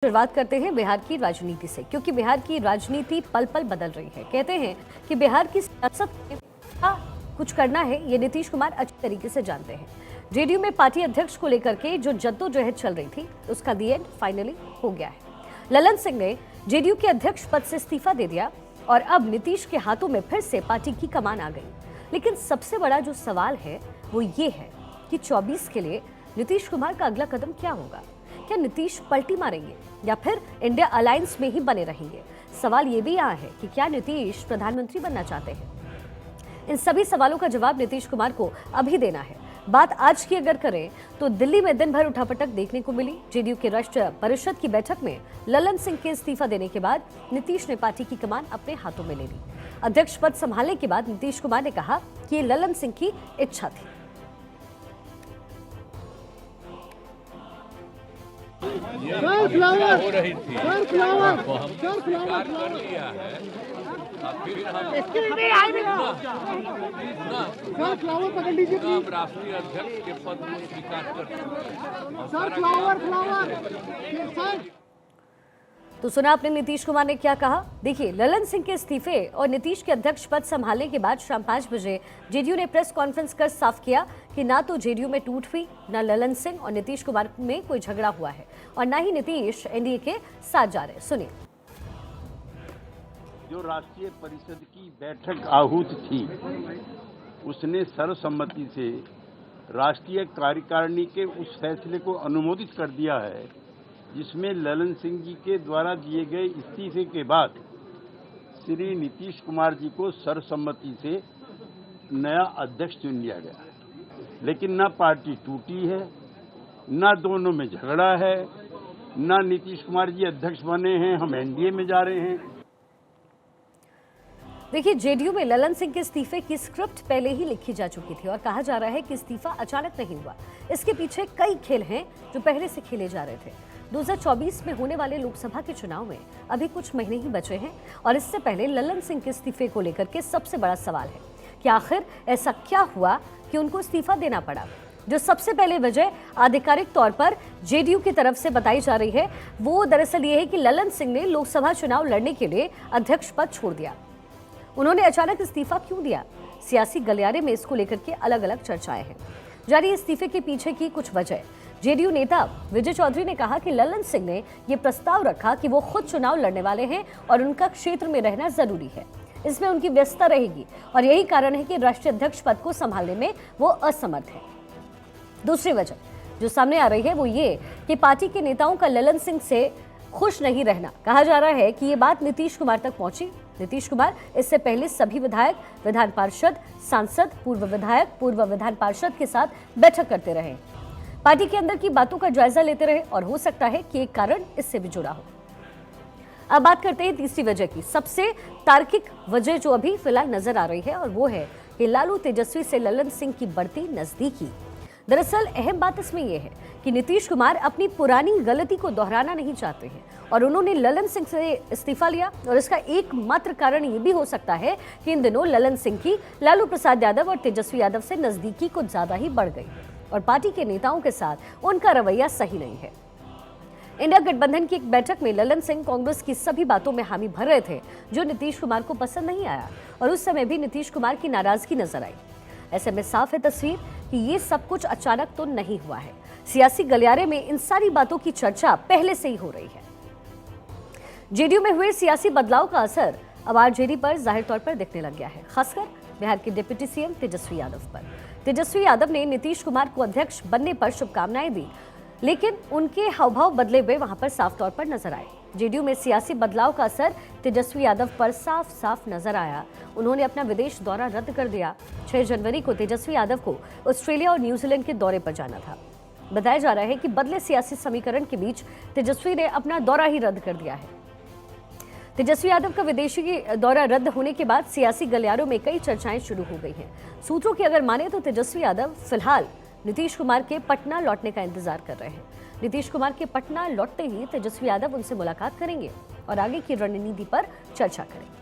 शुरुआत करते हैं बिहार की राजनीति से, क्योंकि बिहार की राजनीति पल पल बदल रही है। कहते हैं कि बिहार की सियासत में क्या कुछ करना है ये नीतीश कुमार अच्छी तरीके से जानते हैं। जेडीयू में पार्टी अध्यक्ष को लेकर के जो जद्दोजहद चल रही थी उसका दी एंड फाइनली हो गया है। ललन सिंह ने जेडीयू के अध्यक्ष पद से इस्तीफा दे दिया और अब नीतीश के हाथों में फिर से पार्टी की कमान आ गई। लेकिन सबसे बड़ा जो सवाल है वो ये है कि 24 के लिए नीतीश कुमार का अगला कदम क्या होगा। क्या नीतीश पलटी मारेंगे या फिर इंडिया अलायंस में ही बने रहेंगे। सवाल ये भी यहाँ है कि क्या नीतीश प्रधानमंत्री बनना चाहते हैं। इन सभी सवालों का जवाब नीतीश कुमार को अभी देना है। बात आज की अगर करें तो दिल्ली में दिन भर उठापटक देखने को मिली। जेडीयू के राष्ट्रीय परिषद की बैठक में ललन सिंह के इस्तीफा देने के बाद नीतीश ने पार्टी की कमान अपने हाथों में ले ली। अध्यक्ष पद संभालने के बाद नीतीश कुमार ने कहा कि ये ललन सिंह की इच्छा थी। हो रही थी तो हम स्वीकार कर लिया है। फिर हम राष्ट्रीय अध्यक्ष के पद को स्वीकार कर चुके। तो सुना आपने नीतीश कुमार ने क्या कहा। देखिए, ललन सिंह के इस्तीफे और नीतीश के अध्यक्ष पद संभालने के बाद शाम 5 बजे जेडीयू ने प्रेस कॉन्फ्रेंस कर साफ किया कि ना तो जेडीयू में टूट हुई, ना ललन सिंह और नीतीश कुमार में कोई झगड़ा हुआ है और ना ही नीतीश एनडीए के साथ जा रहे। सुनिए। जो राष्ट्रीय परिषद की बैठक आहूत थी उसने सर्वसम्मति से राष्ट्रीय कार्यकारिणी के उस फैसले को अनुमोदित कर दिया है जिसमें ललन सिंह जी के द्वारा दिए गए इस्तीफे के बाद श्री नीतीश कुमार जी को सर्वसम्मति से नया अध्यक्ष चुन लिया गया है। लेकिन ना पार्टी टूटी है, ना दोनों में झगड़ा है, ना नीतीश कुमार जी अध्यक्ष बने हैं, हम एनडीए में जा रहे हैं। देखिए, जेडीयू में ललन सिंह के इस्तीफे की स्क्रिप्ट पहले ही लिखी जा चुकी थी और कहा जा रहा है कि इस्तीफा अचानक नहीं हुआ। इसके पीछे कई खेल हैं जो पहले से खेले जा रहे थे। 2024 में होने वाले लोकसभा के चुनाव में अभी कुछ महीने ही बचे हैं और इससे पहले ललन सिंह के इस्तीफे को लेकर के सबसे बड़ा सवाल है कि आखिर ऐसा क्या हुआ कि उनको इस्तीफा देना पड़ा। जो सबसे पहले वजह आधिकारिक तौर पर जेडीयू की तरफ से बताई जा रही है वो दरअसल ये है कि ललन सिंह ने लोकसभा चुनाव लड़ने के लिए अध्यक्ष पद छोड़ दिया। उन्होंने अचानक इस्तीफा क्यों दिया, सियासी गलियारे में इसको लेकर के अलग अलग चर्चाएं हैं। जारी इस्तीफे के पीछे की कुछ वजह। जेडीयू नेता विजय चौधरी ने कहा कि ललन सिंह ने यह प्रस्ताव रखा कि वो खुद चुनाव लड़ने वाले हैं और उनका क्षेत्र में रहना जरूरी है। इसमें उनकी व्यस्तता रहेगी और यही कारण है कि राष्ट्रीय अध्यक्ष पद को संभालने में वो असमर्थ है। दूसरी वजह जो सामने आ रही है वो ये कि पार्टी के नेताओं का ललन सिंह से खुश नहीं रहना। कहा जा रहा है कि ये बात नीतीश कुमार तक पहुंची। नीतीश कुमार इससे पहले सभी विधायक, विधान पार्षद, सांसद, पूर्व विधायक, पूर्व विधान पार्षद के साथ बैठक करते रहे, पार्टी के अंदर की बातों का जायजा लेते रहे और हो सकता है कि एक कारण इससे भी जुड़ा हो। अब बात करते हैं तीसरी वजह की। सबसे तार्किक वजह जो अभी फिलहाल नजर आ रही है और वो है कि लालू तेजस्वी से ललन सिंह की बढ़ती नजदीकी। दरअसल अहम बात इसमें यह है कि नीतीश कुमार अपनी पुरानी गलती को दोहराना नहीं चाहते हैं और उन्होंने ललन सिंह से इस्तीफा लिया और इसका एकमात्र कारण ये भी हो सकता है कि इन दिनों ललन सिंह की लालू प्रसाद यादव और तेजस्वी यादव से नजदीकी कुछ ज्यादा ही बढ़ गई और पार्टी के नेताओं के साथ उनका रवैया सही नहीं है। इंडिया गठबंधन की एक बैठक में ललन सिंह कांग्रेस की सभी बातों में हामी भर रहे थे जो नीतीश कुमार को पसंद नहीं आया और उस समय भी नीतीश कुमार की नाराजगी नजर आई। ऐसे में साफ है तस्वीर कि ये सब कुछ अचानक तो नहीं हुआ है। सियासी गलियारे में इन सारी बातों की चर्चा पहले से ही हो रही है। जेडीयू में हुए सियासी बदलाव का असर अब आरजेडी पर जाहिर तौर पर दिखने लग गया है, खासकर बिहार के डिप्टी सीएम तेजस्वी यादव पर। तेजस्वी यादव ने नीतीश कुमार को अध्यक्ष बनने पर शुभकामनाएं दी, लेकिन उनके हावभाव बदले हुए वहां पर साफ तौर पर नजर आए। जेडीयू में सियासी बदलाव का असर तेजस्वी यादव पर साफ साफ नजर आया। उन्होंने अपना विदेश दौरा रद्द कर दिया। 6 जनवरी को तेजस्वी यादव को ऑस्ट्रेलिया और न्यूजीलैंड के दौरे पर जाना था। बताया जा रहा है कि बदले सियासी समीकरण के बीच तेजस्वी ने अपना दौरा ही रद्द कर दिया है। तेजस्वी यादव का विदेशी दौरा रद्द होने के बाद सियासी गलियारों में कई चर्चाएं शुरू हो गई हैं। सूत्रों की अगर माने तो तेजस्वी यादव फिलहाल नीतीश कुमार के पटना लौटने का इंतजार कर रहे हैं। नीतीश कुमार के पटना लौटते ही तेजस्वी यादव उनसे मुलाकात करेंगे और आगे की रणनीति पर चर्चा करेंगे।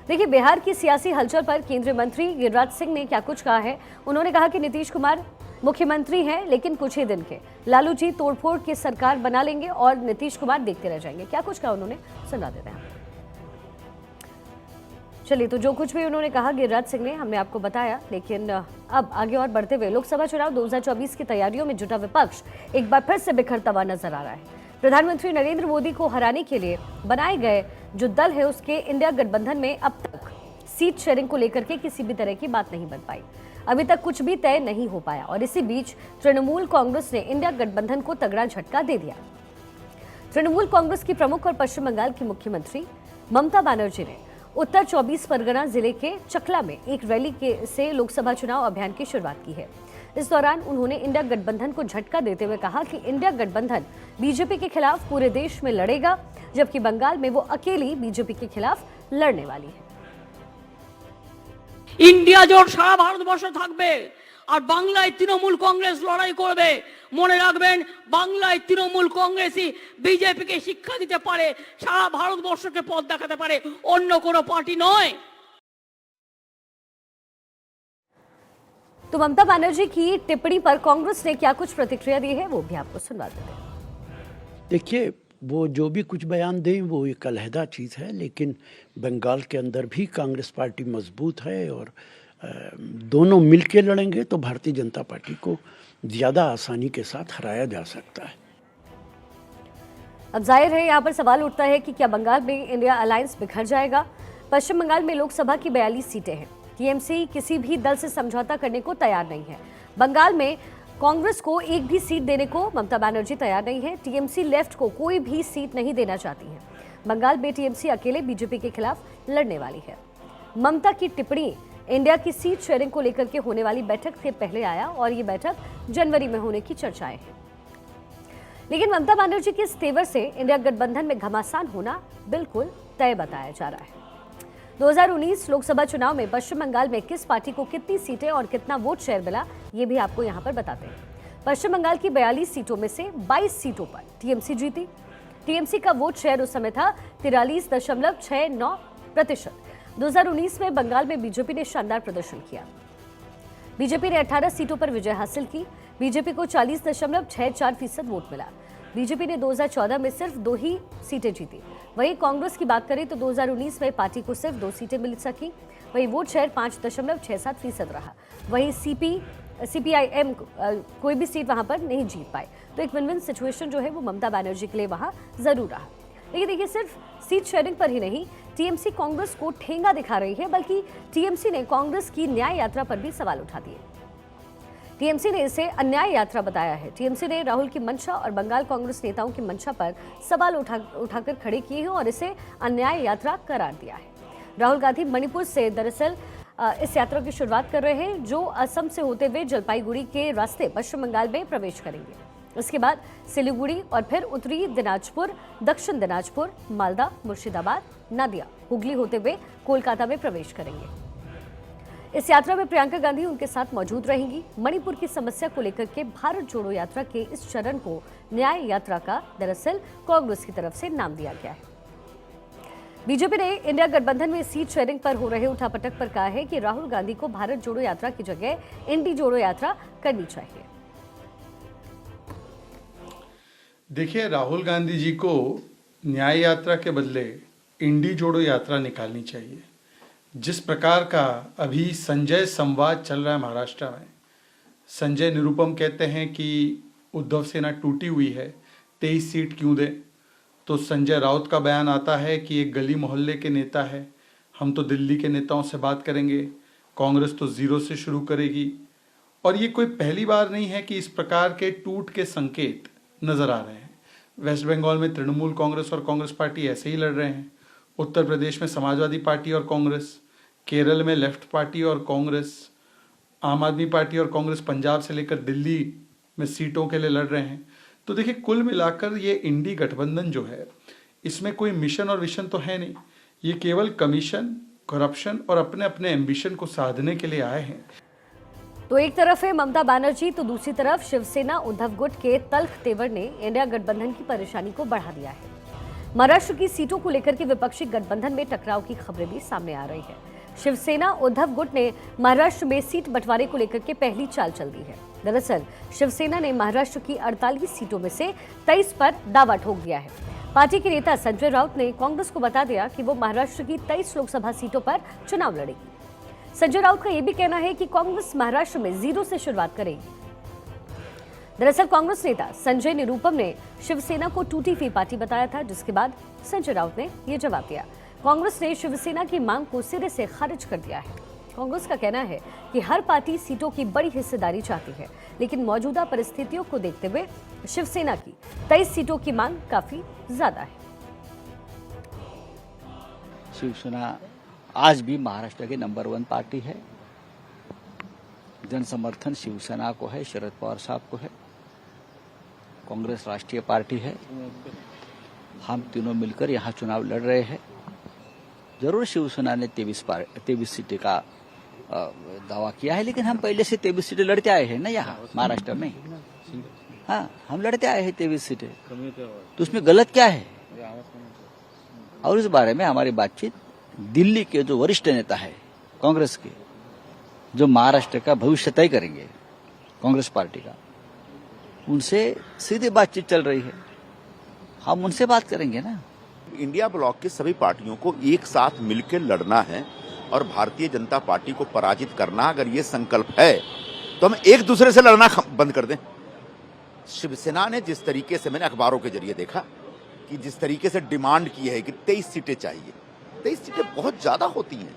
देखिए, बिहार की सियासी हलचल पर केंद्रीय मंत्री गिरिराज सिंह ने क्या कुछ कहा है। उन्होंने कहा कि नीतीश कुमार मुख्यमंत्री हैं लेकिन कुछ ही दिन के। लालू जी तोड़फोड़ की सरकार बना लेंगे और नीतीश कुमार देखते रह जाएंगे। क्या कुछ कहा उन्होंने, सुना देते हैं। चलिए, तो जो कुछ भी उन्होंने कहा गिरिराज सिंह ने, हमने आपको बताया। लेकिन अब आगे और बढ़ते हुए लोकसभा चुनाव 2024 की तैयारियों में जुटा विपक्ष एक बार फिर से बिखरता हुआ नजर आ रहा है। प्रधानमंत्री नरेंद्र मोदी को हराने के लिए बनाए गए जो दल है उसके इंडिया गठबंधन में अब तक सीट शेयरिंग को लेकर के किसी भी तरह की बात नहीं बन पाई। अभी तक कुछ भी तय नहीं हो पाया और इसी बीच तृणमूल कांग्रेस ने इंडिया गठबंधन को तगड़ा झटका दे दिया। तृणमूल कांग्रेस की प्रमुख और पश्चिम बंगाल की मुख्यमंत्री ममता बनर्जी ने उत्तर 24 परगना जिले के चकला में एक रैली से लोकसभा चुनाव अभियान की शुरुआत की है। इस दौरान उन्होंने इंडिया गठबंधन को झटका देते हुए कहा कि इंडिया गठबंधन बीजेपी के खिलाफ पूरे देश में लड़ेगा, जबकि बंगाल में वो अकेली बीजेपी के खिलाफ लड़ने वाली है। इंडिया জোট সারা ভারতবর্ষে থাকবে আর বাংলায় তৃণমূল কংগ্রেস লড়াই করবে। মনে রাখবেন, বাংলায় তৃণমূল কংগ্রেসই বিজেপিকে শিক্ষা দিতে পারে, সারা ভারতবর্ষকে পথ দেখাতে পারে, অন্য কোনো পার্টি নয়। तो ममता बनर्जी की टिप्पणी पर कांग्रेस ने क्या कुछ प्रतिक्रिया दी है वो भी आपको सुनवा देते हैं। देखिए, वो जो भी कुछ बयान दें वो एक अलहदा चीज़ है, लेकिन बंगाल के अंदर भी कांग्रेस पार्टी मजबूत है और दोनों मिलके लड़ेंगे तो भारतीय जनता पार्टी को ज़्यादा आसानी के साथ हराया जा सकता है। अब जाहिर है यहाँ पर सवाल उठता है कि क्या बंगाल में इंडिया अलायंस बिखर जाएगा। पश्चिम बंगाल में लोकसभा की 42 सीटें हैं। टीएमसी किसी भी दल से समझौता करने को तैयार नहीं है। बंगाल में कांग्रेस को एक भी सीट देने को ममता बनर्जी तैयार नहीं है। टीएमसी लेफ्ट को कोई भी सीट नहीं देना चाहती है। बंगाल में टीएमसी अकेले बीजेपी के खिलाफ लड़ने वाली है। ममता की टिप्पणी इंडिया की सीट शेयरिंग को लेकर के होने वाली बैठक से पहले आया और ये बैठक जनवरी में होने की चर्चाएं हैं। लेकिन ममता बनर्जी के इस तेवर से इंडिया गठबंधन में घमासान होना बिल्कुल तय बताया जा रहा है। 2019 लोकसभा चुनाव में पश्चिम बंगाल में किस पार्टी को कितनी सीटें और कितना वोट शेयर मिला, ये भी आपको यहाँ पर बताते हैं। पश्चिम बंगाल की 42 सीटों में से 22 सीटों पर टीएमसी जीती। टीएमसी का वोट शेयर उस समय था 43.69%। 2019 में बंगाल में बीजेपी ने शानदार प्रदर्शन किया। बीजेपी ने 18 सीटों पर विजय हासिल की। बीजेपी को 40.64% वोट मिला। बीजेपी ने 2014 में सिर्फ 2 ही सीटें जीती। वहीं कांग्रेस की बात करें तो 2019 में पार्टी को सिर्फ 2 सीटें मिल सकी। वहीं वोट शेयर 5.67% रहा। वहीं सीपीआईएम कोई भी सीट वहां पर नहीं जीत पाए। तो एक विन विन सिचुएशन जो है वो ममता बनर्जी के लिए वहां जरूर रहा। लेकिन देखिए, सिर्फ सीट शेयरिंग पर ही नहीं, टीएमसी कांग्रेस को ठेंगा दिखा रही है, बल्कि टीएमसी ने कांग्रेस की न्याय यात्रा पर भी सवाल उठा दिए। टीएमसी ने इसे अन्याय यात्रा बताया है। टीएमसी ने राहुल की मंशा और बंगाल कांग्रेस नेताओं की मंशा पर सवाल उठाकर खड़े किए हैं और इसे अन्याय यात्रा करार दिया है। राहुल गांधी मणिपुर से दरअसल इस यात्रा की शुरुआत कर रहे हैं, जो असम से होते हुए जलपाईगुड़ी के रास्ते पश्चिम बंगाल में प्रवेश करेंगे। इसके बाद सिलीगुड़ी और फिर उत्तरी दिनाजपुर, दक्षिण दिनाजपुर, मालदा, मुर्शिदाबाद, नादिया, हुगली होते हुए कोलकाता में प्रवेश करेंगे। इस यात्रा में प्रियंका गांधी उनके साथ मौजूद रहेंगी। मणिपुर की समस्या को लेकर के भारत जोड़ो यात्रा के इस चरण को न्याय यात्रा का दरअसल कांग्रेस की तरफ से नाम दिया गया है। बीजेपी ने इंडिया गठबंधन में सीट शेयरिंग पर हो रहे उठापटक पर कहा है कि राहुल गांधी को भारत जोड़ो यात्रा की जगह इंडी जोड़ो यात्रा करनी चाहिए। देखिए, राहुल गांधी जी को न्याय यात्रा के बदले इंडी जोड़ो यात्रा निकालनी चाहिए। जिस प्रकार का अभी संजय संवाद चल रहा है महाराष्ट्र में, संजय निरुपम कहते हैं कि उद्धव सेना टूटी हुई है, 23 सीट क्यों दे, तो संजय राउत का बयान आता है कि एक गली मोहल्ले के नेता है, हम तो दिल्ली के नेताओं से बात करेंगे, कांग्रेस तो जीरो से शुरू करेगी। और ये कोई पहली बार नहीं है कि इस प्रकार के टूट के संकेत नजर आ रहे हैं। वेस्ट बंगाल में तृणमूल कांग्रेस और कांग्रेस पार्टी ऐसे ही लड़ रहे हैं। उत्तर प्रदेश में समाजवादी पार्टी और कांग्रेस, केरल में लेफ्ट पार्टी और कांग्रेस, आम आदमी पार्टी और कांग्रेस पंजाब से लेकर दिल्ली में सीटों के लिए लड़ रहे हैं। तो देखिए, कुल मिलाकर ये इंडी गठबंधन जो है, इसमें कोई मिशन और विशन तो है नहीं। ये केवल कमीशन, करप्शन और अपने अपने एम्बिशन को साधने के लिए आए हैं। तो एक तरफ है ममता बनर्जी, तो दूसरी तरफ शिवसेना उद्धव गुट के तल्ख तेवर ने इंडिया गठबंधन की परेशानी को बढ़ा दिया है। महाराष्ट्र की सीटों को लेकर के विपक्षी गठबंधन में टकराव की खबरें भी सामने आ रही है। शिवसेना उद्धव गुट ने महाराष्ट्र में सीट बंटवारे को लेकर के पहली चाल चल दी है। दरअसल शिवसेना ने महाराष्ट्र की 48 सीटों में से 23 पर दावा ठोक दिया है। पार्टी के नेता संजय राउत ने कांग्रेस को बता दिया कि वो महाराष्ट्र की 23 लोकसभा सीटों पर चुनाव लड़ेगी। संजय राउत का यह भी कहना है कि कांग्रेस महाराष्ट्र में 0 से शुरुआत करेगी। दरअसल कांग्रेस नेता संजय निरुपम ने शिवसेना को टूटी हुई पार्टी बताया था, जिसके बाद संजय राउत ने यह जवाब दिया। कांग्रेस ने शिवसेना की मांग को सिरे से खारिज कर दिया है। कांग्रेस का कहना है कि हर पार्टी सीटों की बड़ी हिस्सेदारी चाहती है, लेकिन मौजूदा परिस्थितियों को देखते हुए शिवसेना की 23 सीटों की मांग काफी ज्यादा है। शिवसेना आज भी महाराष्ट्र की नंबर 1 पार्टी है। जन समर्थन शिवसेना को है, शरद पवार साहब को है। कांग्रेस राष्ट्रीय पार्टी है। हम तीनों मिलकर यहाँ चुनाव लड़ रहे हैं। जरूर शिवसेना ने 23 सीटें का दावा किया है, लेकिन हम पहले से 23 सीटें लड़ते आए हैं ना यहाँ महाराष्ट्र में। हाँ, हम लड़ते आए हैं 23 सीटें, तो उसमें गलत क्या है? और इस बारे में हमारी बातचीत दिल्ली के जो वरिष्ठ नेता है कांग्रेस के, जो महाराष्ट्र का भविष्य तय करेंगे कांग्रेस पार्टी का, उनसे सीधी बातचीत चल रही है। हम उनसे बात करेंगे ना। इंडिया ब्लॉक की सभी पार्टियों को एक साथ मिलकर लड़ना है और भारतीय जनता पार्टी को पराजित करना। अगर ये संकल्प है तो हम एक दूसरे से लड़ना बंद कर दें। शिवसेना ने जिस तरीके से, मैंने अखबारों के जरिए देखा कि जिस तरीके से डिमांड की है कि 23 सीटें चाहिए, 23 सीटें बहुत ज्यादा होती हैं।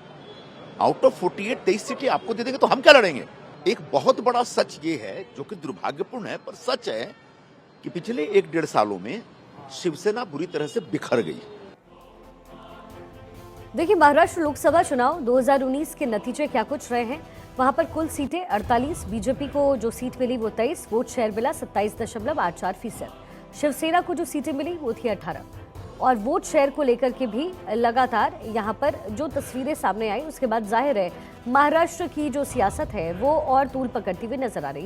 आउट ऑफ 48 23 सीटें आपको दे देंगे तो हम क्या लड़ेंगे? एक बहुत बड़ा सच ये है, जो कि दुर्भाग्यपूर्ण है पर सच है, कि पिछले 1-1.5 सालों में शिवसेना बुरी तरह से बिखर गई। देखिए, महाराष्ट्र लोकसभा चुनाव 2019 के नतीजे क्या कुछ रहे हैं। वहां पर कुल सीटें 48, बीजेपी को जो सीट मिली वो 23, वोट शेयर मिला 27.84%। शिवसेना को जो सीटें मिली वो थी 18। और वोट शेयर को लेकर के भी लगातार यहां पर जो तस्वीरें सामने आई, उसके बाद जाहिर है महाराष्ट्र की जो सियासत है वो और तूल पकड़ती हुई नजर आ रही है।